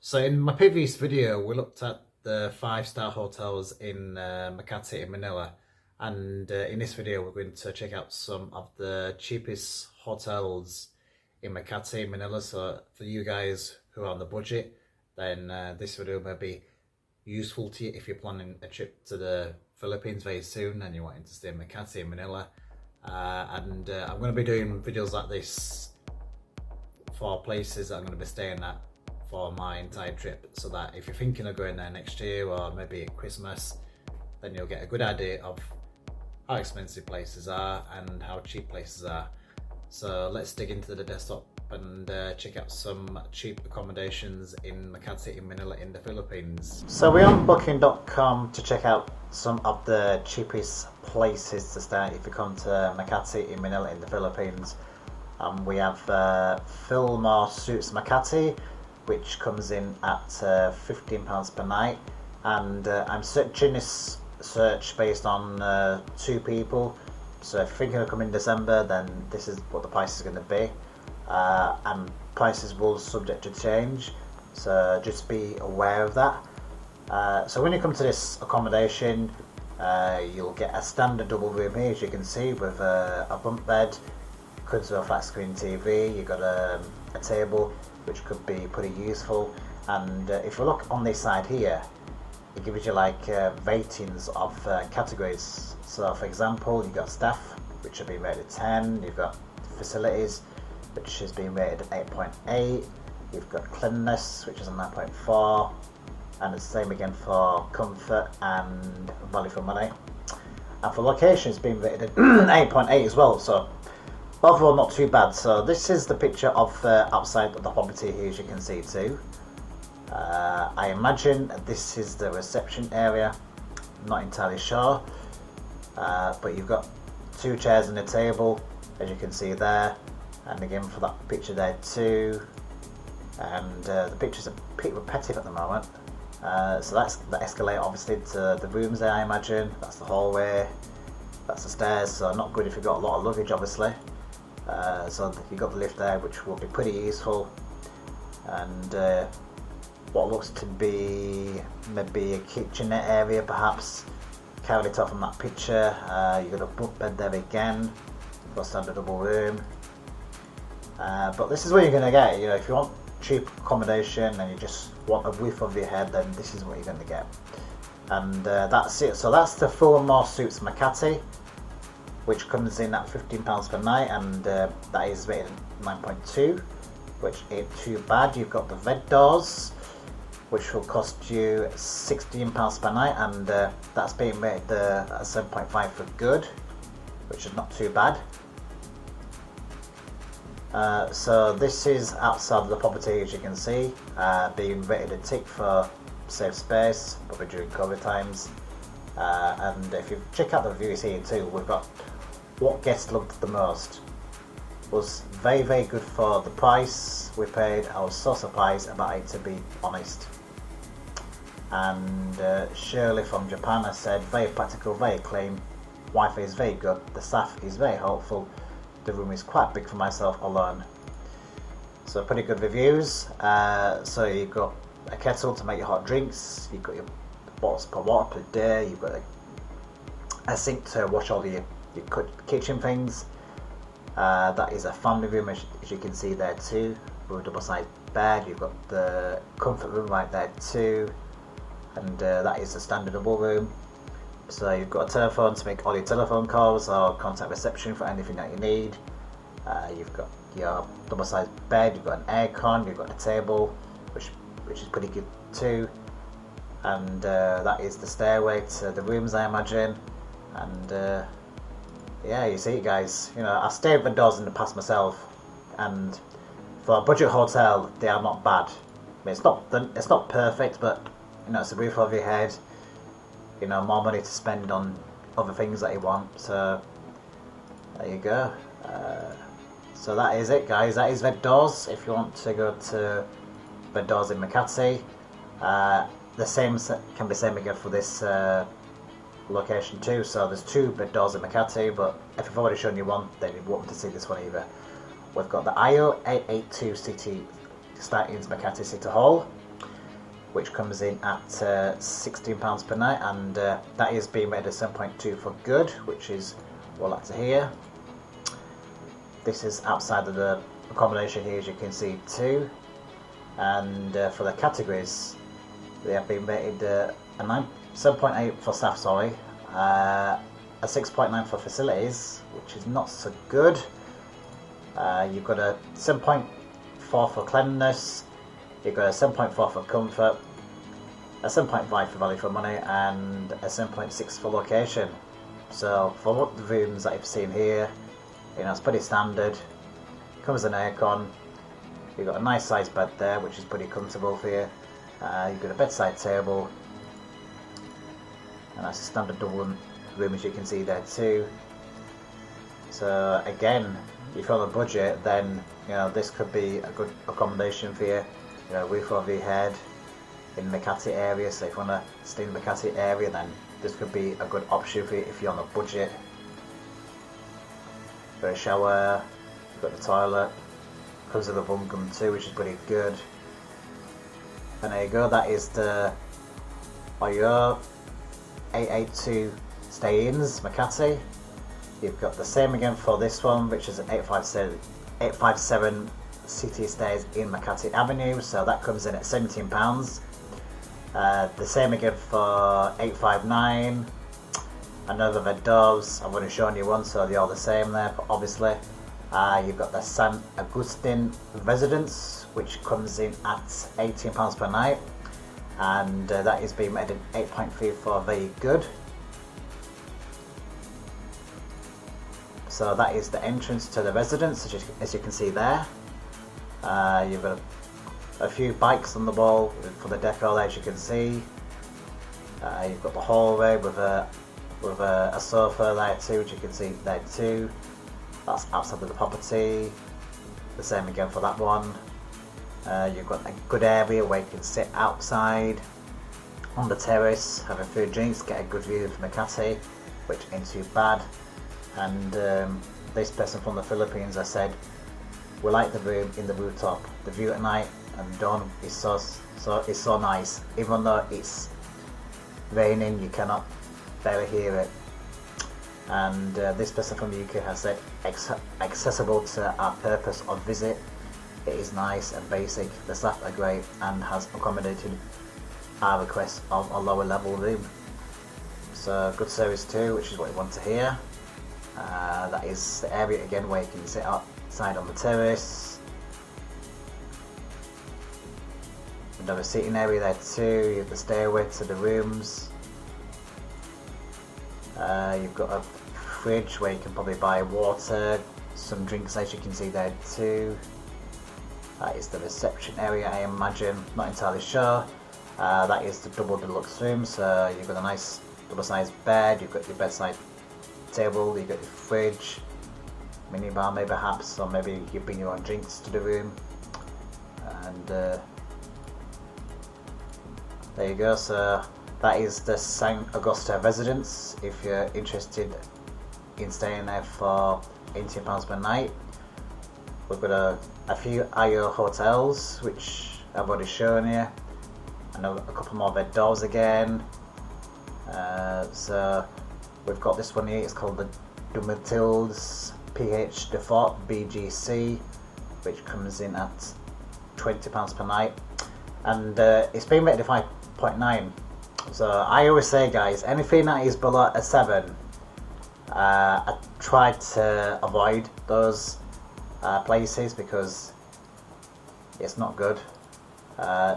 So in my previous video, we looked at the five-star hotels in Makati in Manila, and in this video, we're going to check out some of the cheapest hotels in Makati, Manila. So for you guys who are on the budget, then this video may be useful to you if you're planning a trip to the Philippines very soon and you're wanting to stay in Makati in Manila. I'm going to be doing videos like this for places that I'm going to be staying at for my entire trip, so that if you're thinking of going there next year or maybe at Christmas, then you'll get a good idea of how expensive places are and how cheap places are. So let's dig into the desktop and check out some cheap accommodations in Makati in Manila in the Philippines. So we're on booking.com to check out some of the cheapest places to stay if you come to Makati in Manila in the Philippines. We have Fillmore Suites Makati, which comes in at £15 per night, and I'm searching this search based on 2 people. So if you're thinking of coming in December, then this is what the price is going to be, and prices will subject to change, so just be aware of that. So when you come to this accommodation, you'll get a standard double room here, as you can see, with a bunk bed, comes with a flat screen TV. You've got a table, which could be pretty useful, and if you look on this side here, it gives you like ratings of categories. So for example, you've got staff, which have been rated 10, you've got facilities, which has been rated 8.8, you've got cleanliness, which is a 9.4, and it's the same again for comfort and value for money, and for location it's been rated 8.8 as well, so overall not too bad. So this is the picture of outside of the property here, as you can see too. I imagine this is the reception area, not entirely sure, but you've got 2 chairs and a table, as you can see there, and again for that picture there too, and the pictures are pretty repetitive at the moment. So that's the escalator obviously to the rooms there, I imagine. That's the hallway, that's the stairs, so not good if you've got a lot of luggage obviously. So you've got the lift there, which will be pretty useful, and what looks to be maybe a kitchenette area perhaps, carried it off from that picture. You've got a bunk bed there again for a standard double room, but this is what you're going to get. You know, if you want cheap accommodation and you just want a roof over your head, then this is what you're going to get, and that's it. So that's the Fillmore Suites Makati, which comes in at £15 per night, and that is rated 9.2, which ain't too bad. You've got the red doors, which will cost you £16 per night, and that's being rated at 7.5 for good, which is not too bad. So this is outside of the property, as you can see, being rated a tick for safe space, probably during COVID times. And if you check out the reviews here too, we've got what guests loved the most. Was very good for the price we paid. I was so surprised about it, to be honest. And Shirley from Japan has said very practical, very clean, Wi-Fi is very good, the staff is very helpful, the room is quite big for myself alone. So pretty good reviews. So you've got a kettle to make your hot drinks, you've got your bottles per water per day, you've got a sink to wash all your kitchen things. That is a family room, as you can see there too, with a double-sided bed. You've got the comfort room right there too, and that is a standard double room. So you've got a telephone to make all your telephone calls or contact reception for anything that you need. You've got your double-sided bed, you've got an aircon, you've got a table, which is pretty good too, and that is the stairway to the rooms, I imagine. And yeah, you see, guys, you know, I've stayed with doors in the past myself, and for a budget hotel, they are not bad. I mean, it's not perfect, but you know, it's a roof over your head. You know, more money to spend on other things that you want. So there you go. So that is it, guys. That is Red Doors. If you want to go to Red Doors in Makati, the same can be same again for this location too. So there's 2 bed doors in Makati, but if I've already shown you one, then you won't want to see this one either. We've got the IO 882 City starting in Makati City Hall. which comes in at £16 per night, and that is being rated at 7.2 for good, which is what I like to hear. This is outside of the accommodation here, as you can see too, and for the categories they have been rated a 7.8 for staff, a 6.9 for facilities, which is not so good. You've got a 7.4 for cleanliness, you've got a 7.4 for comfort, a 7.5 for value for money, and a 7.6 for location. So for what the rooms that you've seen here, you know, it's pretty standard. Comes with an aircon. You've got a nice sized bed there, which is pretty comfortable for you. You've got a bedside table, and that's a standard double room, as you can see there too. So again, if you're on a budget, then you know this could be a good accommodation for you. You know, roof over your head in the Makati area. So if you want to stay in the Makati area, then this could be a good option for you if you're on a budget. Got a shower, you've got the toilet, comes with a bungalow too, which is pretty good. And there you go, that is the Oyo 882 stay-ins Makati. You've got the same again for this one, which is an 857 city stays in Makati Avenue, so that comes in at £17. The same again for 859. Another the doves, I've already shown you one, so they're all the same there, but obviously. You've got the Augusta Residence, which comes in at £18 per night, and that is being rated 8.3 for very good. So that is the entrance to the residence, as you can see there. You've got a few bikes on the wall for the decor there, as you can see. You've got the hallway with a sofa there too, which you can see there too. That's outside of the property. The same again for that one. You've got a good area where you can sit outside on the terrace, have a few drinks, get a good view of Makati, which ain't too bad. And this person from the Philippines, I said, we like the room in the rooftop. The view at night and dawn is so nice. Even though it's raining, you cannot barely hear it. And this person from the UK has said accessible to our purpose of visit. It is nice and basic. The staff are great and has accommodated our request of a lower level room. So good service too, which is what you want to hear. That is the area again where you can sit outside on the terrace. Another seating area there too. You have the stairway to the rooms. You've got a fridge where you can probably buy water, some drinks, as you can see there too. That is the reception area, I imagine, not entirely sure. That is the double deluxe room, so you've got a nice double sized bed, you've got your bedside table, you've got your fridge, mini bar maybe perhaps, or maybe you bring your own drinks to the room. And there you go, so that is the Augusta Residence. If you're interested in staying there for £18 per night. We've got a few IO hotels, which I've already shown you. And a couple more bed doors again. So we've got this one here, it's called the Matildes PH Default BGC, which comes in at £20 per night. And it's been rated 5.9. So I always say, guys, anything that is below a 7, I try to avoid those places because it's not good.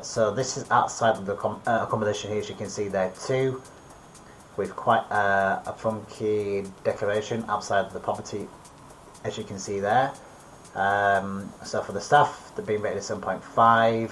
So this is outside of the accommodation here, as you can see there too, with quite a funky decoration outside of the property, as you can see there. So for the staff, they've been rated 7.5,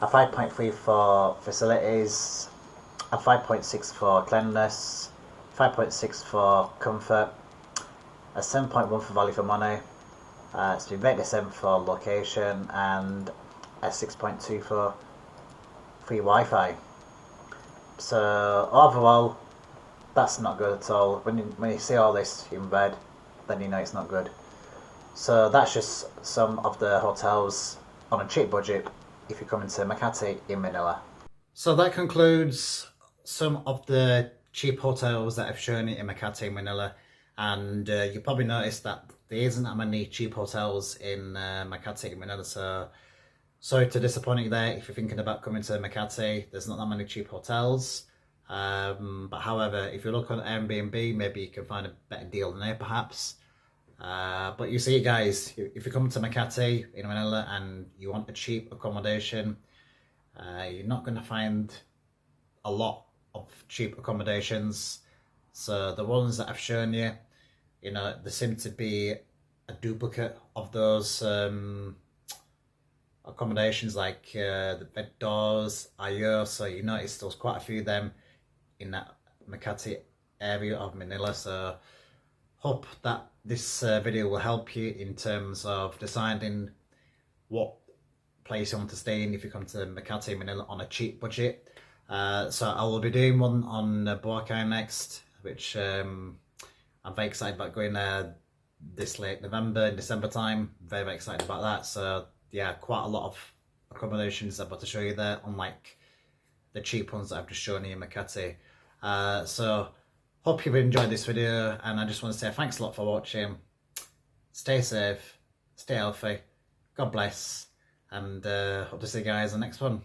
a 5.3 for facilities, a 5.6 for cleanliness, 5.6 for comfort, a 7.1 for value for money, it's been rated 7 for location, and a 6.2 for free Wi-Fi. So overall, that's not good at all. When you see all this in bed, then you know it's not good. So that's just some of the hotels on a cheap budget if you're coming to Makati in Manila. So that concludes some of the cheap hotels that I've shown you in Makati, Manila. And you probably noticed that there isn't that many cheap hotels in Makati, Manila. So sorry to disappoint you there. If you're thinking about coming to Makati, there's not that many cheap hotels. But however, if you look on Airbnb, maybe you can find a better deal than there perhaps. But you see guys, if you come to Makati in Manila and you want a cheap accommodation, you're not going to find a lot of cheap accommodations. So the ones that I've shown you, you know, they seem to be a duplicate of those accommodations, like the bed doors, Ayo. So you notice there's quite a few of them in that Makati area of Manila. So hope that this video will help you in terms of deciding what place you want to stay in if you come to Makati, Manila on a cheap budget. So I will be doing one on Boracay next, which I'm very excited about going there this late November, December time. Very, very excited about that. So yeah, quite a lot of accommodations I'm about to show you there, unlike the cheap ones that I've just shown you in Makati. So hope you've enjoyed this video, and I just want to say thanks a lot for watching. Stay safe, stay healthy, God bless, and hope to see you guys in the next one.